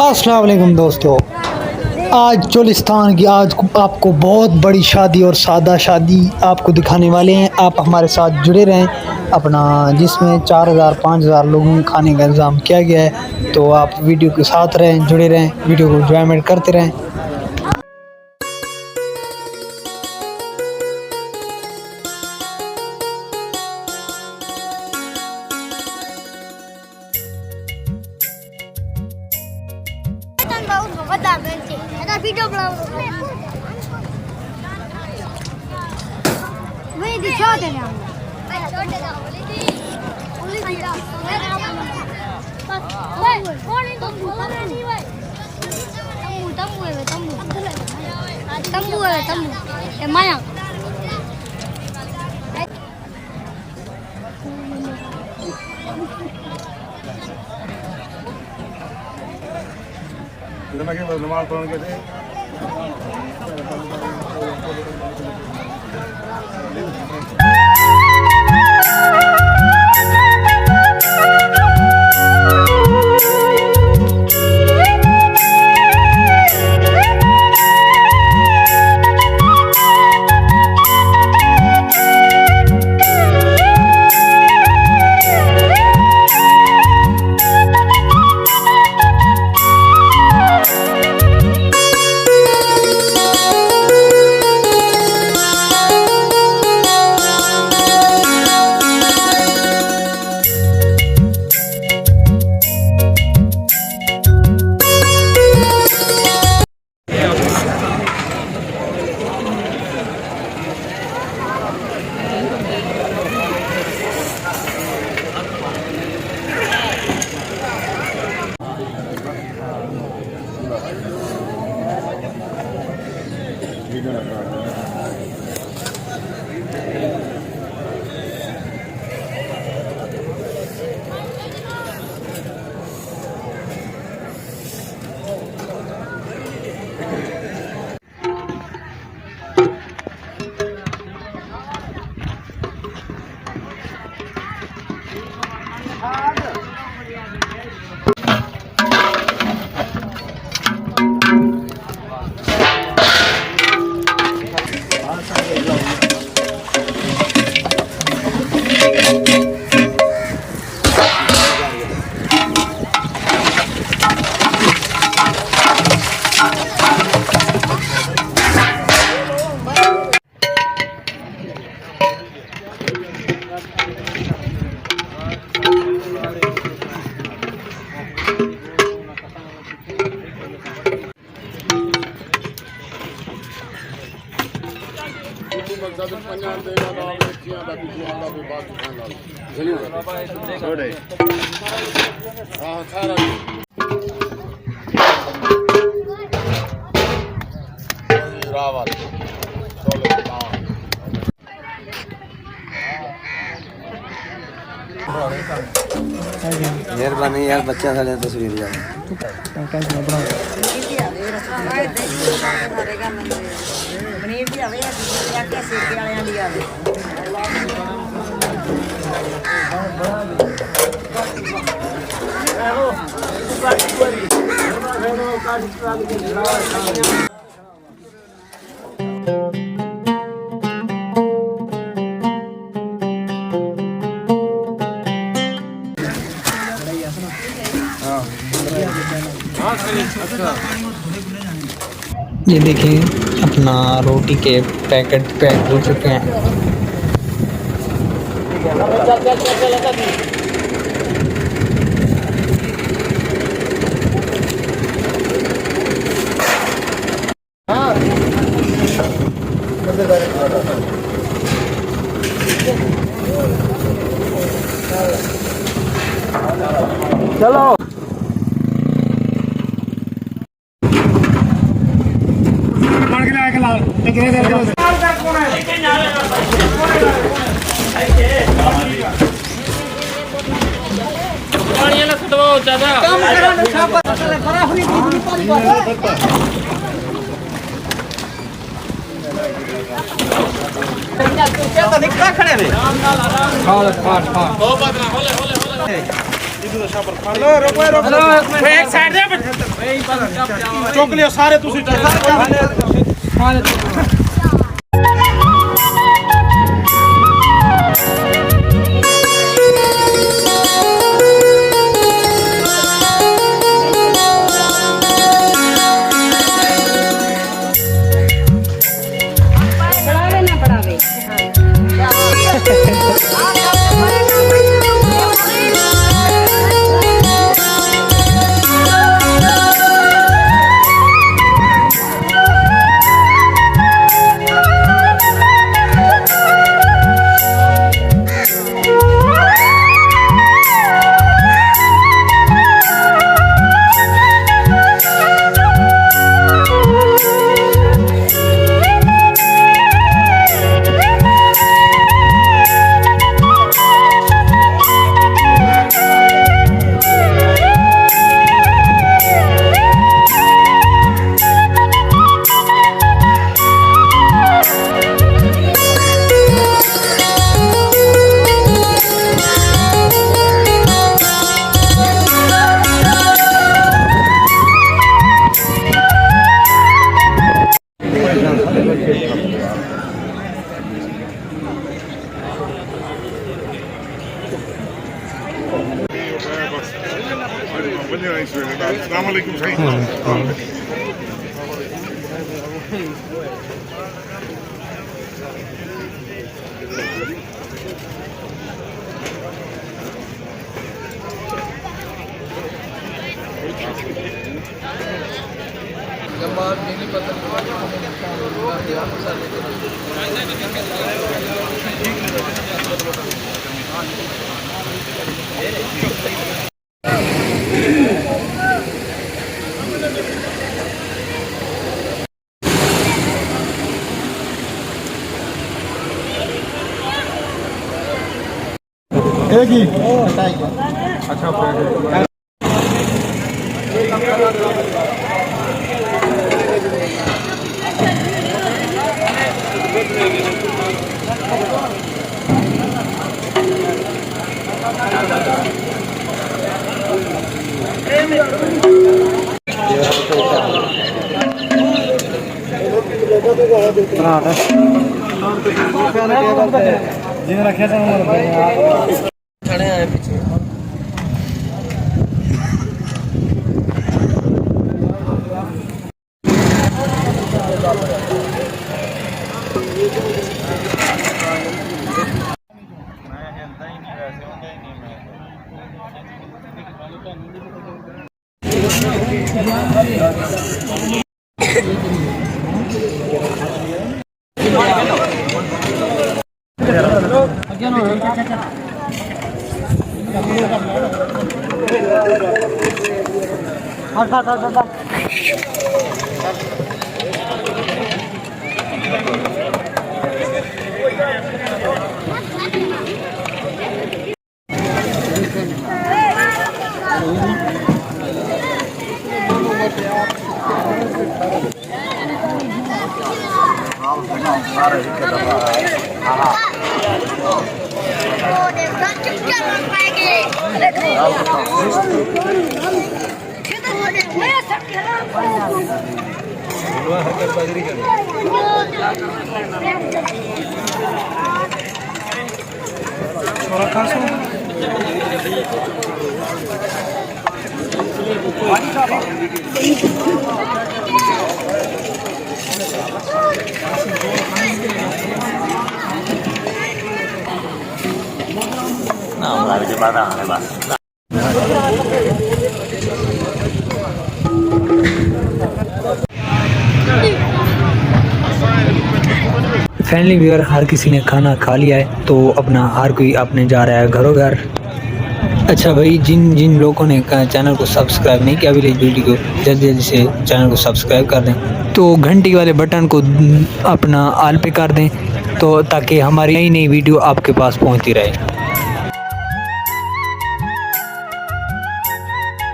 अस्सलाम वालेकुम दोस्तों। आज चोलिस्तान की आज आपको बहुत बड़ी शादी और सादा शादी आपको दिखाने वाले हैं। आप हमारे साथ जुड़े रहें अपना, जिसमें 4000 5000 लोगों को खाने का इंतज़ाम किया गया है। तो आप वीडियो के साथ रहें, जुड़े रहें, वीडियो को एंजॉयमेंट करते रहें। वीडियो बनाओ वही दिखा देना छोटे का बोली थी बोली थी कौन है तुम बोल रहे नहीं भाई तंबू ए माया नमाज पढ़ने के थे मेहरबानी यार, बच्चा साढ़े तस्वीर जा पनीर भी आवे या सेके वालियां दी आवे ये देखिए अपना रोटी के पैकेट पैक हो चुके हैं। चलो एक साइड दे चुक लियो सारे तुसी पढ़ावे ना पढ़ावे अस्सलाम वालेकुम सही एक ही अच्छा फ्रेंड जिन्हें रखे खड़े आए पीछे फैमिली व्यूअर हर किसी ने खाना खा लिया है तो अपना हर कोई अपने जा रहा है घरों घर। अच्छा भाई, जिन जिन लोगों ने चैनल को सब्सक्राइब नहीं किया अभी वीडियो को जल्दी जल्दी से चैनल को सब्सक्राइब कर दें, तो घंटी वाले बटन को अपना ऑल पे कर दें तो ताकि हमारी नई नई वीडियो आपके पास पहुंचती रहे।